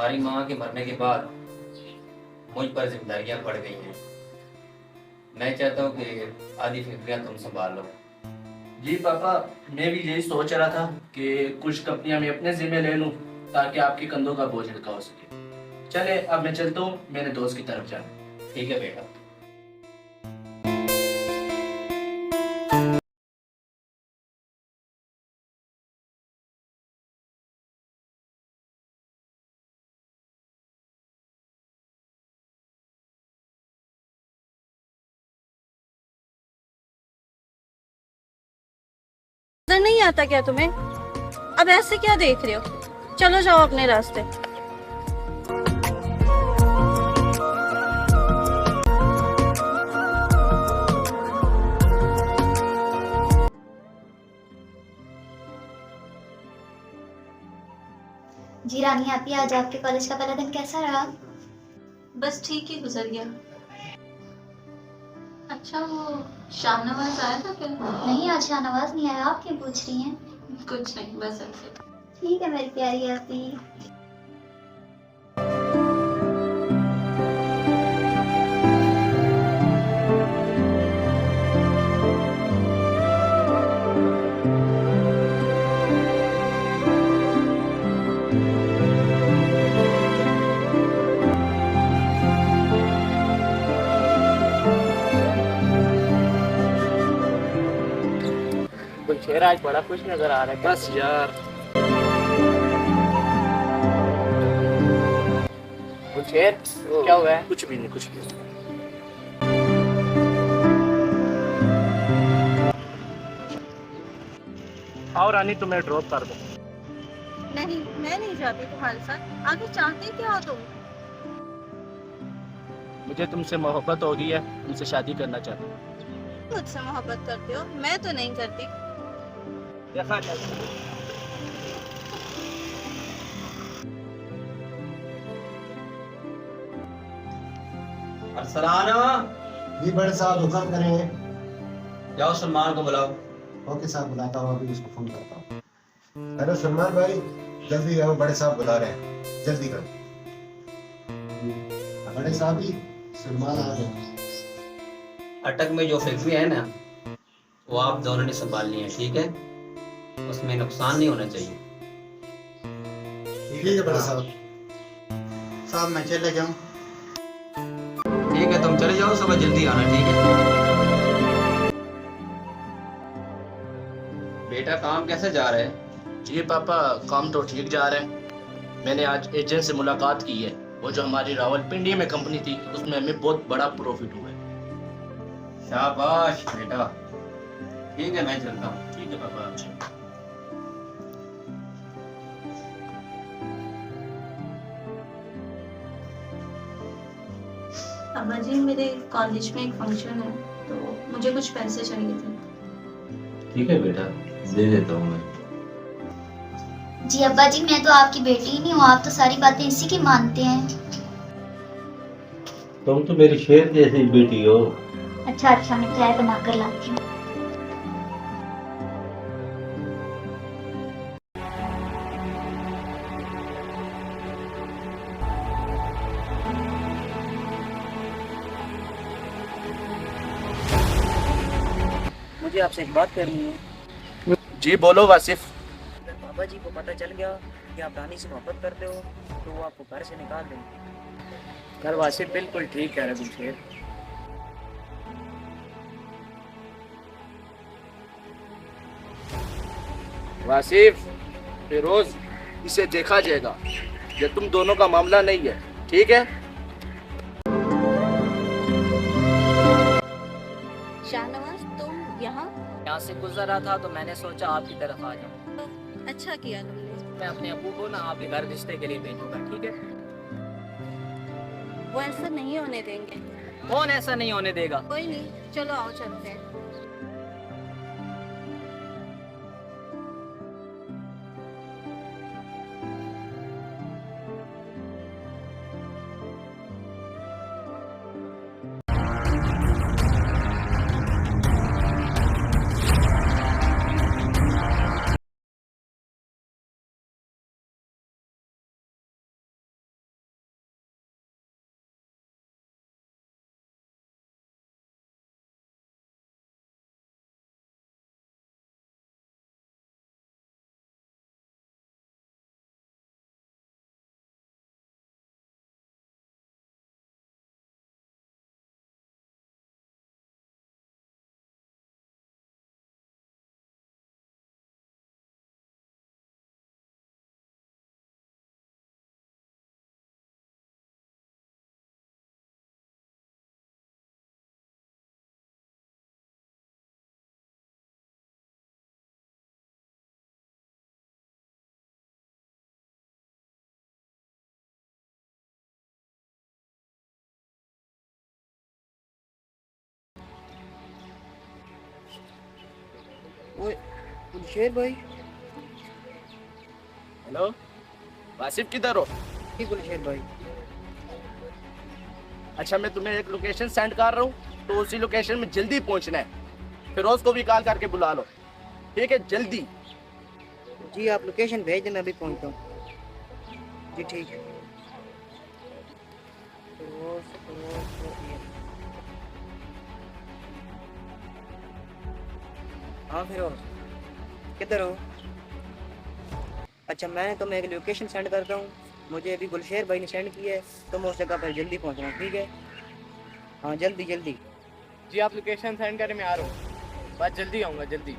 तुम्हारी माँ के मरने के बाद मुझ पर जिम्मेदारियां पड़ गई हैं। मैं चाहता हूँ कि आधी फैक्ट्रियाँ तुम संभाल लो। जी पापा, मैं भी यही सोच रहा था कि कुछ कंपनियां मैं अपने जिम्मे ले लूं ताकि आपके कंधों का बोझ हल्का हो सके। चले अब मैं चलता हूँ, मेरे दोस्त की तरफ जाना। ठीक है बेटा। नजर नहीं आता क्या तुम्हें? अब ऐसे क्या देख रहे हो? चलो जाओ अपने रास्ते। जी रानी आपी, आज आपके कॉलेज का पहला दिन कैसा रहा? बस ठीक ही गुजर गया। अच्छा, वो शाहनवाज आया था क्या? नहीं, आज शाहनवाज नहीं आया। आप क्यों पूछ रही हैं? कुछ नहीं, बस ऐसे। ठीक है मेरी प्यारी आपी। गुलशेर आज बड़ा खुश नजर आ रहा है। बस यार। गुलशेर, क्या हुआ है? कुछ भी नहीं, कुछ भी नहीं। आओ रानी, तुम्हें ड्रॉप कर दो। नहीं, मैं नहीं जाती तुम्हारे साथ। आगे चाहते क्या हो तुम? मुझे तुमसे मोहब्बत हो गई है, तुमसे शादी करना चाहता हूँ। मुझसे मोहब्बत करते हो? मैं तो नहीं करती। जैसा चाहते हो। अरसलाना, जी बड़े साहब हुक्म करें। जाओ सलमान को बुलाओ। ओके साहब, बुलाता हूँ, अभी उसको फोन करता हूँ। हेलो सलमान भाई, जल्दी आओ, बड़े साहब बुला रहे हैं, जल्दी करो। बड़े साहब जी, सलमान आ गए। अटक में जो फैक्ट्री है ना, वो आप दोनों ने संभालनी है, ठीक है? उसमें नुकसान नहीं होना चाहिए। ठीक है बड़े साहब। साहब मैं चले जाऊं? ठीक है, तुम चले जाओ, सुबह जल्दी आना, ठीक है? बेटा काम कैसे जा रहा है? जी पापा, काम तो ठीक जा रहा है। मैंने आज एजेंट से मुलाकात की है। वो जो हमारी रावलपिंडी में कंपनी थी, उसमें हमें बहुत बड़ा प्रॉफिट हुआ है। शाबाश बेटा। ठीक है, मैं चलता हूँ। ठीक है पापा, आपसे। अब्बा जी, मेरे कॉलेज में एक फंक्शन है, तो मुझे कुछ पैसे चाहिए थे। ठीक है बेटा, दे देता हूँ मैं। जी अब्बा जी, मैं तो आपकी बेटी ही नहीं हूँ, आप तो सारी बातें इसी की मानते हैं। तुम तो मेरी शेर जैसी बेटी हो। अच्छा अच्छा, मैं चाय बना कर लाती हूँ। मुझे आपसे एक बात करनी है। जी बोलो वासिफ। अगर बाबा जी को पता चल गया कि आप रानी से मोहब्बत करते हो तो वो आपको घर से निकाल देंगे। घर वासिफ बिल्कुल ठीक कह रहे गुलशेर। वासिफ, फिरोज, इसे देखा जाएगा। ये तुम दोनों का मामला नहीं है, ठीक है? शाहनवाज, तुम यहाँ से गुजर रहा था तो मैंने सोचा आपकी तरफ आ जाऊं। अच्छा किया तुमने। मैं अपने अबू को ना आपके घर रिश्ते के लिए भेजूंगा, ठीक है? वो ऐसा नहीं होने देंगे। कौन ऐसा नहीं होने देगा? कोई नहीं, चलो आओ चलते हैं। ओए गुलशेर भाई। हेलो वासिफ, किधर हो? जी गुलशेर भाई। अच्छा, मैं तुम्हें एक लोकेशन सेंड कर रहा हूँ, तो उसी लोकेशन में जल्दी पहुँचना है। फिरोज को भी कॉल करके बुला लो, ठीक है? जल्दी। जी आप लोकेशन भेज देना, अभी पहुंचता हूँ। जी ठीक है। हाँ फिरोज, किधर हो? अच्छा, मैं तुम्हें एक लोकेशन सेंड करता हूँ, मुझे अभी गुलशेर भाई ने सेंड की है, तो मैं उस जगह पर जल्दी पहुँच रहा हूँ, ठीक है? हाँ जल्दी जल्दी। जी आप लोकेशन सेंड करें, मैं आ रहा हूँ, बस जल्दी आऊँगा, जल्दी।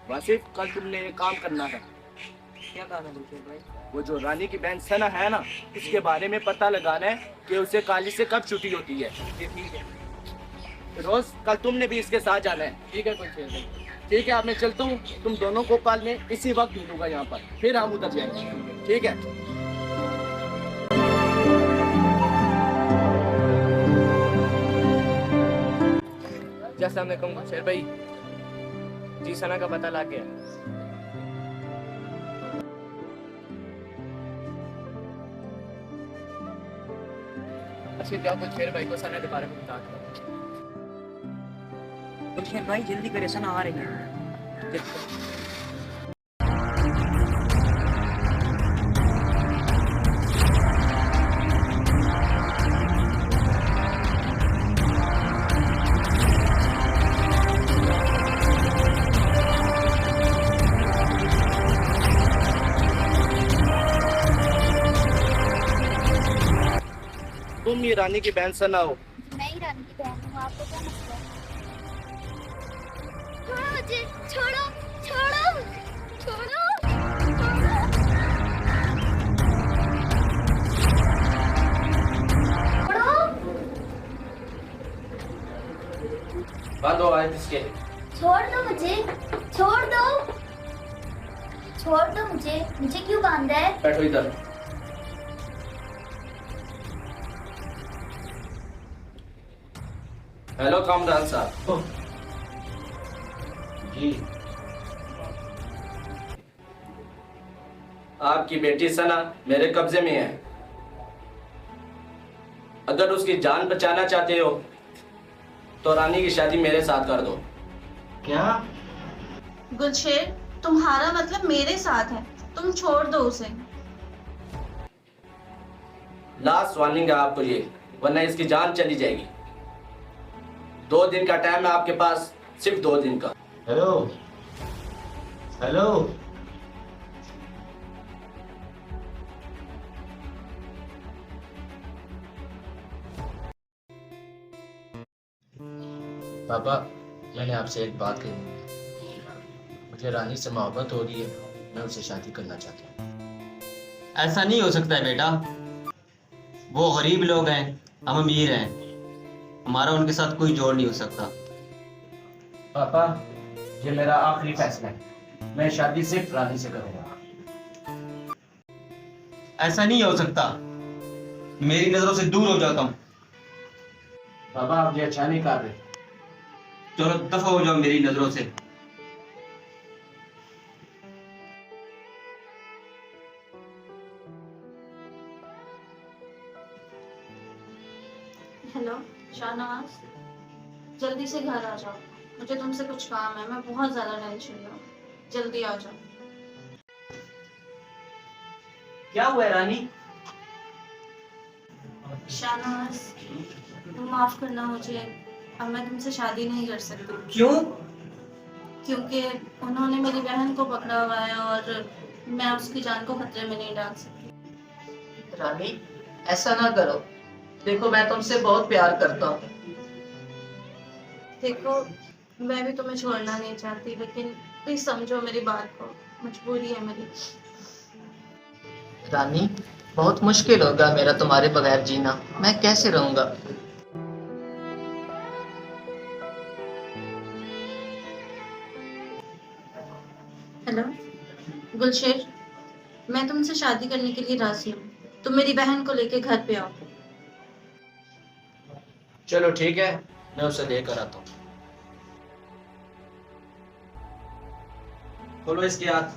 वासिफ, कल तुमने एक काम करना है। क्या काम है गुलशेर भाई? वो जो रानी की बहन सना है ना, उसके बारे में पता लगाना है कि उसे कॉलेज से कब छुट्टी होती है। जी ठीक है। रोज, कल तुमने भी इसके साथ जाना है, ठीक है गुलशेर भाई? ठीक है, अब मैं चलता हूँ, तुम दोनों को कल में इसी वक्त मिलूंगा यहाँ पर, फिर हम उधर जाएंगे, ठीक है? अस्सलाम वालेकुम गुलशेर भाई। जी सना का पता लग गया। अच्छा, क्या गुलशेर भाई को सना के बारे में बता दो। गुलशेर भाई जल्दी करे, सना आ रही है। तुम ये रानी की बहन सना हो? मैं ही रानी की बहन हूँ, आपको क्या मतलब? छोड़ो मुझे, छोड़ो छोड़ो छोड़ो बंद हो आए इसके। छोड़ दो मुझे, छोड़ दो, छोड़ दो मुझे, मुझे क्यों बांधा है? बैठो इधर। हेलो कामरान साहब। जी आपकी बेटी सना मेरे कब्जे में है। अगर उसकी जान बचाना चाहते हो तो रानी की शादी मेरे साथ कर दो। क्या? गुलशेर, तुम्हारा मतलब मेरे साथ है, तुम छोड़ दो उसे। लास्ट वार्निंग है आपको ये, वरना इसकी जान चली जाएगी। 2 दिन का टाइम है आपके पास, सिर्फ 2 दिन का। हेलो हेलो, पापा, मैंने आपसे एक बात कही। मुझे रानी से मोहब्बत हो रही है, मैं उससे शादी करना चाहता हूँ। ऐसा नहीं हो सकता है बेटा, वो गरीब लोग हैं, हम अमीर हैं, हमारा उनके साथ कोई जोड़ नहीं हो सकता। पापा, ये मेरा आखिरी फैसला है, मैं शादी सिर्फ रानी से करूंगा। ऐसा नहीं हो सकता, मेरी नजरों से दूर हो जाता हूँ। पापा, आप ये अच्छा नहीं कर रहे। चलो दफा हो जाओ मेरी नजरों से। हेलो शाहनवाज, जल्दी से घर आ जाओ, मुझे तुमसे कुछ काम है, मैं बहुत ज्यादा टेंशन में हूँ, जल्दी आ जाओ। क्या हुआ है रानी? शाहनवाज, तुम माफ करना मुझे, अब मैं तुमसे शादी नहीं कर सकती। क्यों? क्योंकि उन्होंने मेरी बहन को पकड़ा हुआ है और मैं उसकी जान को खतरे में नहीं डाल सकती। रानी, ऐसा ना करो, देखो मैं तुमसे बहुत प्यार करता हूँ। देखो, मैं भी तुम्हें छोड़ना नहीं चाहती, लेकिन प्लीज समझो मेरी बात को। मजबूरी है मेरी। रानी, बहुत मुश्किल होगा मेरा तुम्हारे बगैर जीना। मैं कैसे रहूंगा? हेलो गुलशेर, मैं तुमसे शादी करने के लिए राजी हूँ। तुम मेरी बहन को लेके घर पे आओ। चलो ठीक है, मैं उसे लेकर आता हूँ। खोलो इसके हाथ।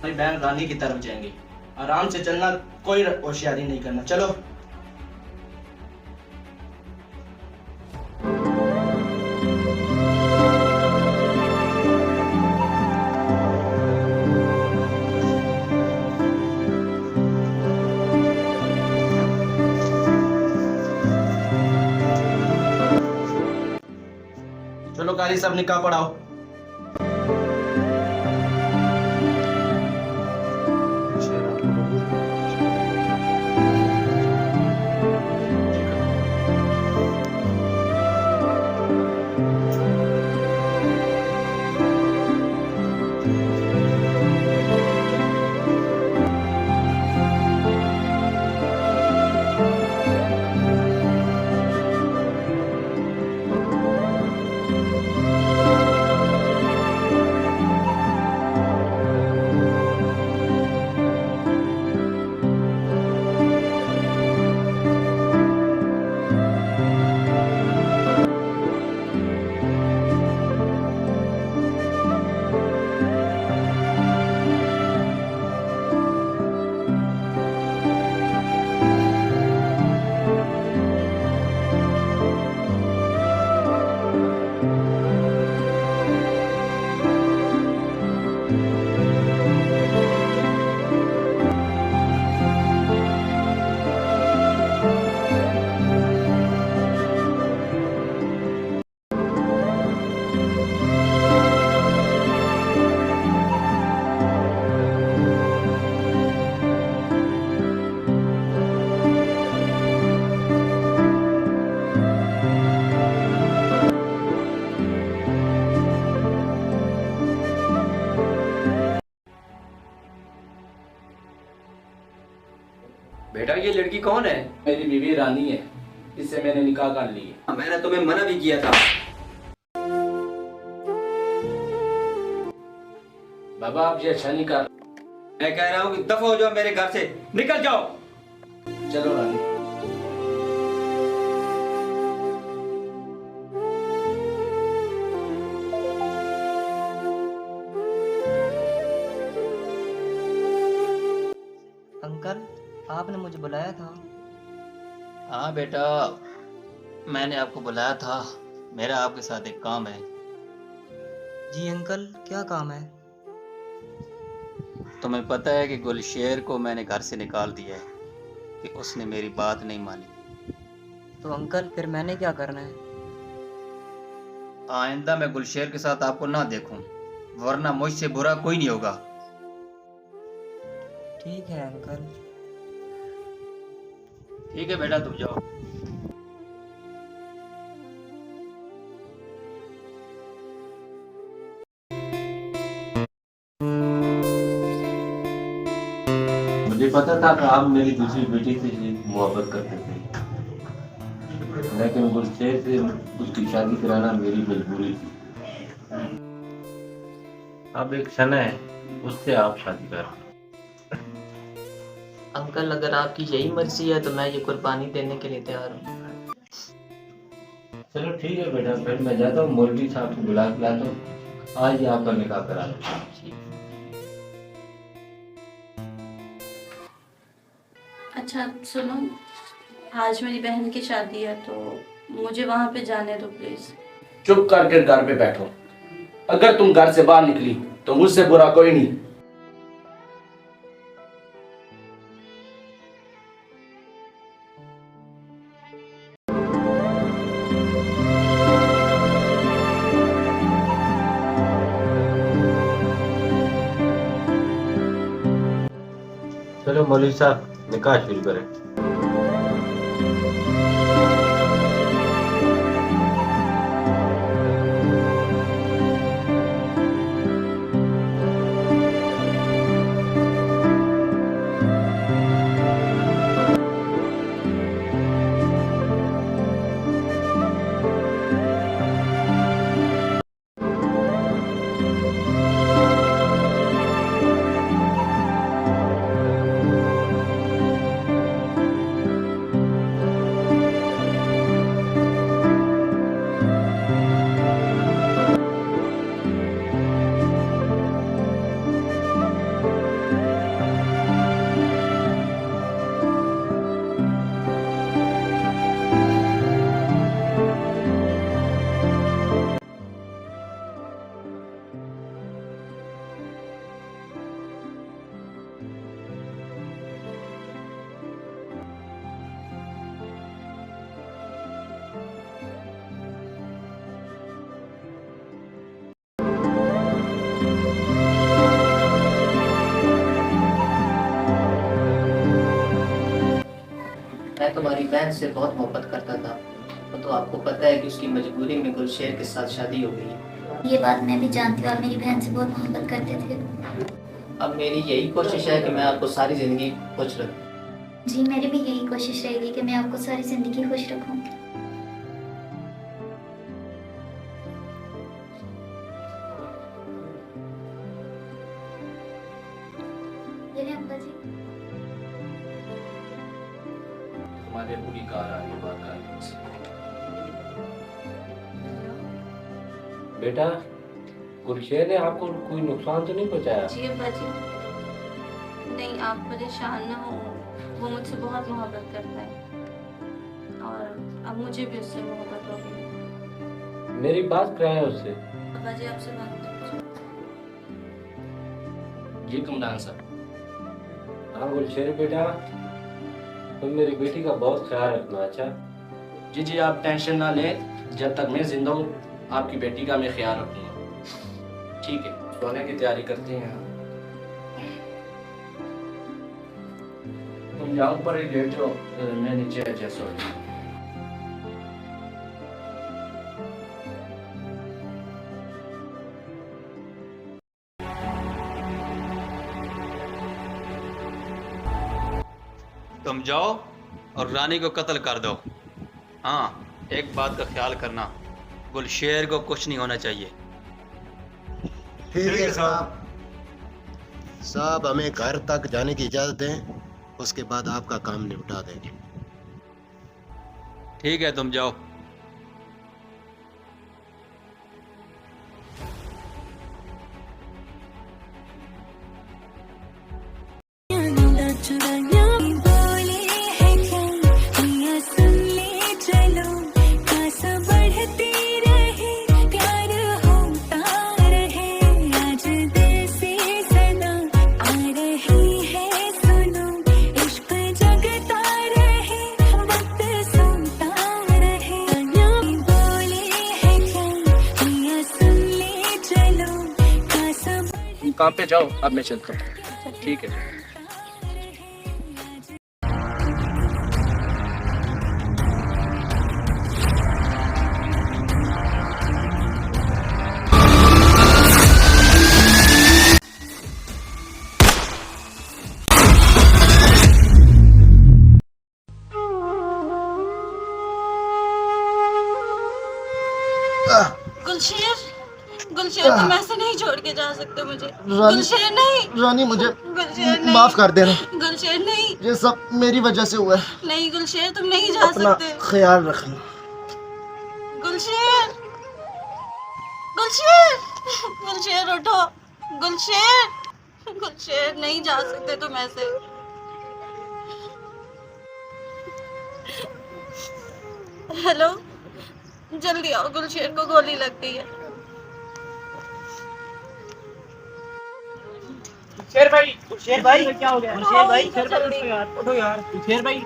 भाई बहन रानी की तरफ जाएंगे। आराम से चलना, कोई होशियारी नहीं करना। चलो। चलो कारी सब निकाह पढ़ाओ। बेटा ये लड़की कौन है? मेरी बीवी रानी है, इससे मैंने निकाह कर ली है। मैंने तुम्हें मना भी किया था। बाबा आप ये अच्छा नहीं कर। मैं कह रहा हूँ कि दफा हो जाओ मेरे घर से, निकल जाओ। चलो रानी। अंकल, आपने मुझे बुलाया था। हाँ बेटा, मैंने आपको बुलाया था। मेरा आपके साथ एक काम है। जी अंकल, क्या काम है? तुम्हें पता है कि गुलशेर को मैंने घर से निकाल दिया है कि उसने मेरी बात नहीं मानी। तो अंकल फिर मैंने क्या करना है? आइंदा मैं गुलशेर के साथ आपको ना देखूं, वरना मुझसे बुरा कोई नहीं होगा। ठीक है अंकल। ठीक है बेटा, तुम जाओ। मुझे पता था कि आप मेरी दूसरी बेटी से मोहब्बत करते थे, लेकिन गुलशेर से उसकी शादी कराना मेरी मजबूरी थी। अब एक सना है, उससे आप शादी कर। अंकल अगर आपकी यही मर्जी है तो मैं ये कुर्बानी देने के लिए तैयार हूँ। चलो ठीक है बेटा, फिर मैं जाता हूँ, मौलवी साहब को बुला के लाता हूँ। आज ही आपका निकाह करा लो। अच्छा सुनो, आज मेरी बहन की शादी है तो मुझे वहां पे जाने दो प्लीज। चुप करके घर पे बैठो। अगर तुम घर से बाहर निकली तो मुझसे बुरा कोई नहीं। चलो मौलवी साहब, निकाह शुरू करें। तुम्हारी बहन से बहुत मोहब्बत करता था, वो तो आपको पता है कि उसकी मजबूरी में गुलशेर के साथ शादी हो गई। ये बात मैं भी जानती हूँ, आप मेरी बहन से बहुत मोहब्बत करते थे। अब मेरी यही कोशिश है कि मैं आपको सारी ज़िंदगी खुश रखूँ। जी मेरी भी यही कोशिश रहेगी कि मैं आपको सारी जिंदगी खुश रखूँ। ये ले अब्बा जी। तुम्हारे पूरी कार आ रही बात करने से। बेटा, गुलशेर ने आपको कोई नुकसान तो नहीं पहुंचाया? जी अब्बा जी, नहीं आप परेशान ना हो, वो मुझसे बहुत मोहब्बत करता है और अब मुझे भी उससे मोहब्बत हो गई। मेरी बात कराएं उससे। अब्बा जी आपसे बात करनी। जी कमरान साहब। हाँ गुलशेर बेटा, तुम मेरी बेटी का बहुत ख्याल रखना। अच्छा जी जी आप टेंशन ना लें, जब तक मैं जिंदा हूँ आपकी बेटी का मैं ख्याल रखूंगा। ठीक है, सोने की तैयारी करते हैं। तुम यहाँ ऊपर ही लेट जाओ, मैं नीचे एडजस्ट हो जाऊँ। तुम जाओ और रानी को कत्ल कर दो। हाँ, एक बात का ख्याल करना, गुलशेर को कुछ नहीं होना चाहिए। ठीक है साहब। साहब हमें घर तक जाने की इजाजत दें, उसके बाद आपका काम निपटा देंगे। ठीक है, तुम जाओ। काम पे जाओ, अब मैं चलता हूँ। ठीक है। गुलशेर, गुलशेर तुम ऐसे नहीं छोड़ के जा सकते मुझे। गुलशेर नहीं। रानी मुझे गुलशेर नहीं। माफ कर देना। गुलशेर नहीं। ये सब मेरी वजह से हुआ है। नहीं गुलशेर तुम नहीं जा सकते। ख्याल रखना। गुलशेर, गुलशेर, गुलशेर उठो। गुलशेर, गुलशेर नहीं जा सकते तुम ऐसे। हेलो, जल्दी आओ, गुलशेर को गोली लग गई है। शेर भाई, शेर भाई क्या हो गया? शेर भाई, शेर भाई उठो यार, उठो यार, शेर भाई।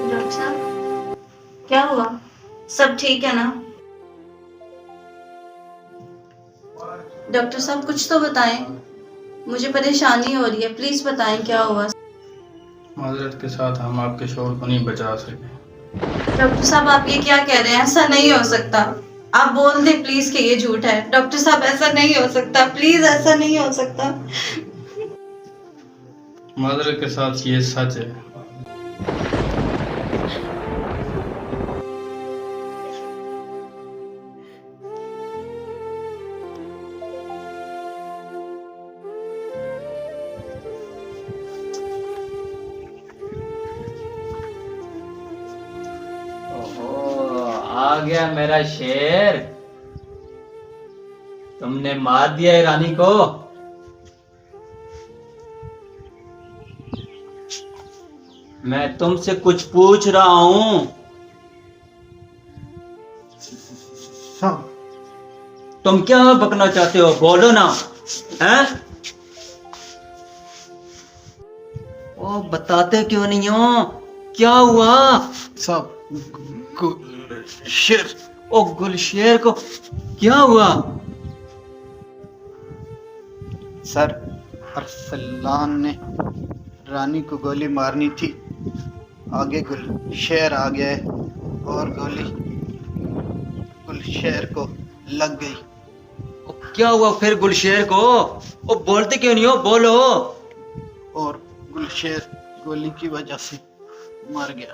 डॉक्टर साहब क्या हुआ? सब ठीक है ना? डॉक्टर साहब कुछ तो बताएं, मुझे परेशानी हो रही है, प्लीज बताएं क्या हुआ। माजरत के साथ हम आपके शोर को नहीं बचा सके। डॉक्टर साहब आप ये क्या कह रहे हैं? ऐसा नहीं हो सकता। आप बोल दें प्लीज कि ये झूठ है। डॉक्टर साहब ऐसा नहीं हो सकता, प्लीज ऐसा नहीं हो सकता। माजरत के साथ ये सच है। आ गया मेरा शेर। तुमने मार दिया है रानी को। मैं तुमसे कुछ पूछ रहा हूं। तुम क्या बकना चाहते हो? बोलो ना। हैं? ओ बताते क्यों नहीं हो? क्या हुआ? साहब गुलशेर। ओ गुलशेर को क्या हुआ? सर अरसलान ने रानी को गोली मारनी थी, आगे गुलशेर आ गया है और गोली गुलशेर को लग गई। ओ क्या हुआ फिर गुलशेर को? ओ बोलते क्यों नहीं हो? बोलो। और गुलशेर गोली की वजह से मर गया।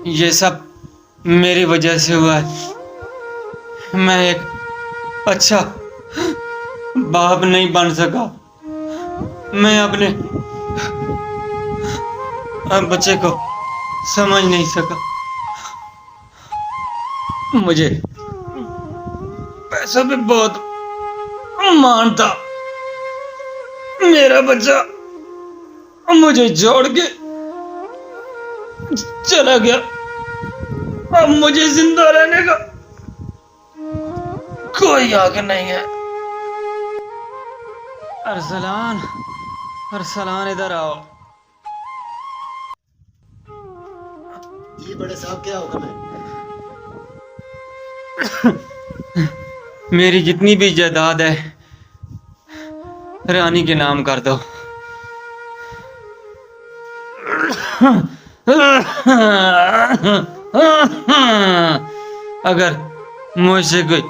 ये सब मेरी वजह से हुआ है। मैं एक अच्छा बाप नहीं बन सका। मैं अपने बच्चे को समझ नहीं सका। मुझे पैसों पे बहुत मान था। मेरा बच्चा मुझे छोड़ के चला गया। अब मुझे जिंदा रहने का कोई हक नहीं है। अरसलान, अरसलान इधर आओ। जी बड़े साहब, क्या हुक्म है? मेरी जितनी भी जायदाद है रानी के नाम कर दो। अगर मुझसे कोई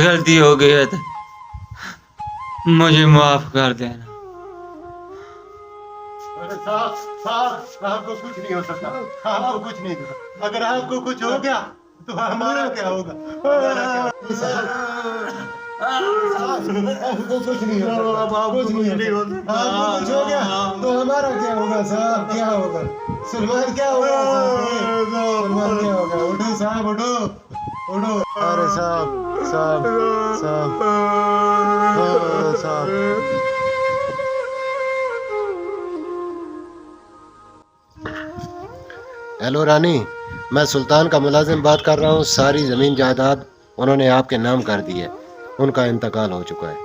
गलती हो गई है तो मुझे माफ कर देना। अरे साहब, साहब, आपको कुछ नहीं हो सकता। आपको कुछ नहीं होगा। अगर आपको कुछ हो गया तो हमारा क्या होगा? आपको कुछ नहीं हो सकता। कुछ नहीं हो सकता। आपको कुछ हो गया तो हमारा क्या होगा साहब? क्या होगा? सलमान क्या होगा? सलमान क्या होगा? उठो साहब, उठो, उठो। अरे साहब, साहब, साहब, साहब। हेलो रानी, मैं सुल्तान का मुलाजिम बात कर रहा हूँ। सारी ज़मीन जायदाद उन्होंने आपके नाम कर दी है। उनका इंतकाल हो चुका है।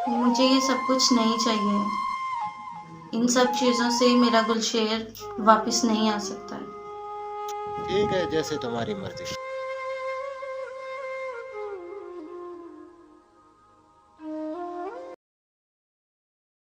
मुझे ये सब कुछ नहीं चाहिए। इन सब चीज़ों से मेरा गुलशेर वापस नहीं आ सकता है। ठीक है, जैसे तुम्हारी मर्जी।